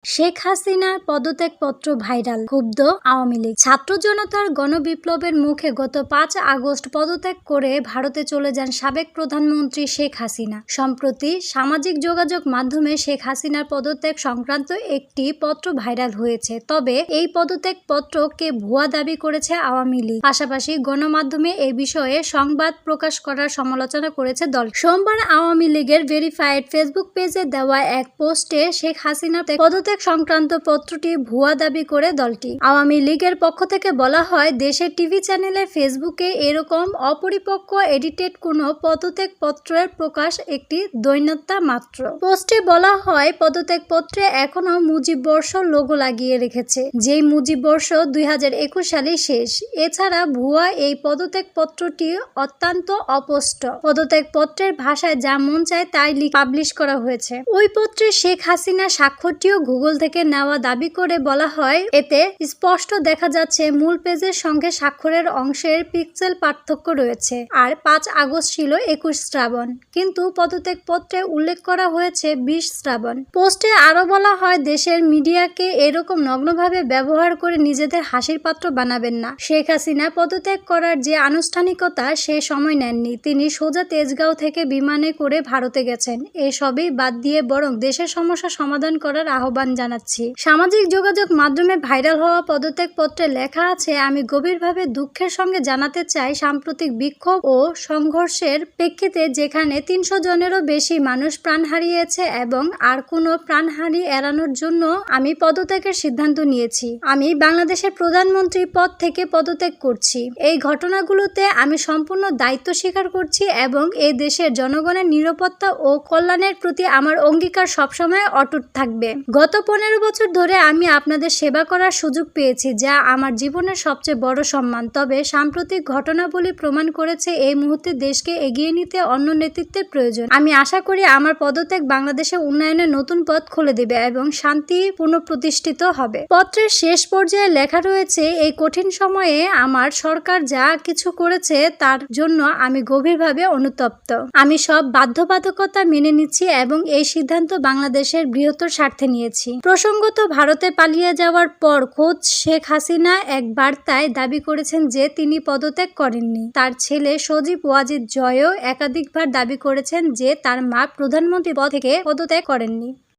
শেখ হাসিনার পদত্যাগপত্র ভাইরাল, ক্ষুব্ধ আওয়ামী লীগ। ছাত্র জনতার গণবিপ্লবের মুখে গত ৫ আগস্ট পদত্যাগ করে ভারতে চলে যান সাবেক প্রধানমন্ত্রী শেখ হাসিনা। সম্প্রতি সামাজিক যোগাযোগ মাধ্যমে শেখ হাসিনার পদত্যাগ সংক্রান্ত একটি পত্র ভাইরাল হয়েছে। তবে এই পদত্যাগপত্রকে ভুয়া দাবি করেছে আওয়ামী লীগ। পাশাপাশি গণমাধ্যমে এ বিষয়ে সংবাদ প্রকাশ করার সমালোচনা করেছে দল। সোমবার আওয়ামী লীগের ভেরিফাইড ফেসবুক পেজে দেওয়া এক পোস্টে শেখ হাসিনার পদত্যাগ সংক্রান্ত পত্রটি ভুয়া দাবি করে দলটি। আওয়ামী লীগের পক্ষ থেকে বলা হয়, দেশের টিভি চ্যানেলে ফেসবুকে এরকম অপরিপক্ক এডিটেড কোনো পদত্যাগ পত্রের প্রকাশ একটি দৈন্যতা মাত্র। পোস্টে বলা হয়, পদত্যাগপত্রে এখনো মুজিব বর্ষ লোগো লাগিয়ে রেখেছে, যেই মুজিব বর্ষ 2021 সালে শেষ। এছাড়া ভুয়া এই পদত্যাগপত্রটি অত্যন্ত অস্পষ্ট। পদত্যাগপত্রের ভাষায় যা মন চায় তাই পাবলিশ করা হয়েছে। ওই পত্রে শেখ হাসিনার স্বাক্ষরটিও গুগল থেকে নেওয়া দাবি করে বলা হয়, এতে স্পষ্ট দেখা যাচ্ছে মূল পেজের সঙ্গে স্বাক্ষরের অংশের পিক্সেল পার্থক্য রয়েছে। আর 5 আগস্ট ছিল 21 শ্রাবণ, কিন্তু পদত্যাগপত্রে উল্লেখ করা হয়েছে 20 শ্রাবণ। পোস্টে আরো বলা হয়, দেশের মিডিয়াকে এরকম নগ্নভাবে ব্যবহার করে নিজেদের হাসির পাত্র বানাবেন না। শেখ হাসিনা পদত্যাগ করার যে আনুষ্ঠানিকতা সে সময় নেননি। তিনি সোজা তেজগাঁও থেকে বিমানে করে ভারতে গেছেন। এসবই বাদ দিয়ে বরং দেশের সমস্যা সমাধান করার আহ্বান জানাচ্ছি। সামাজিক যোগাযোগ মাধ্যমে ভাইরাল হওয়া পদত্যাগপত্রে লেখা আছে, আমি গভীরভাবে দুঃখের সঙ্গে জানাতে চাই, সাম্প্রতিক বিক্ষোভ ও সংঘর্ষের প্রেক্ষিতে যেখানে 300 জনেরও বেশি মানুষ প্রাণ হারিয়েছে এবং আর কোনো প্রাণহানি এড়ানোর জন্য আমি পদত্যাগের সিদ্ধান্ত নিয়েছি। আমি বাংলাদেশের প্রধানমন্ত্রী পদ থেকে পদত্যাগ করছি। এই ঘটনাগুলোতে আমি সম্পূর্ণ দায়িত্ব স্বীকার করছি এবং এই দেশের জনগণের নিরাপত্তা ও কল্যাণের প্রতি আমার অঙ্গীকার সবসময় অটুট থাকবে। গত 15 বছর ধরে আমি আপনাদের সেবা করার সুযোগ পেয়েছি, যা আমার জীবনের সবচেয়ে বড় সম্মান। তবে সাম্প্রতিক ঘটনাবলী প্রমাণ করেছে এই মুহূর্তে দেশকে এগিয়ে নিতে অন্য নেতৃত্বের প্রয়োজন। আমি আশা করি আমার পদত্যাগ বাংলাদেশের উন্নয়নের নতুন পথ খুলে দেবে এবং শান্তি পুনঃপ্রতিষ্ঠিত হবে। পত্রের শেষ পর্যায়ে লেখা রয়েছে, এই কঠিন সময়ে আমার সরকার যা কিছু করেছে তার জন্য আমি গভীরভাবে অনুতপ্ত। আমি সব বাধ্যবাধকতা মেনে নিচ্ছি এবং এই সিদ্ধান্ত বাংলাদেশের বৃহত্তর স্বার্থে নিয়েছি। প্রসঙ্গত, ভারতে পালিয়ে যাওয়ার পর খোদ শেখ হাসিনা এক বার্তায় দাবি করেছেন যে তিনি পদত্যাগ করেননি। তার ছেলে সজীব ওয়াজিদ জয়ও একাধিকবার দাবি করেছেন যে তার মা প্রধানমন্ত্রী পদ থেকে পদত্যাগ করেননি।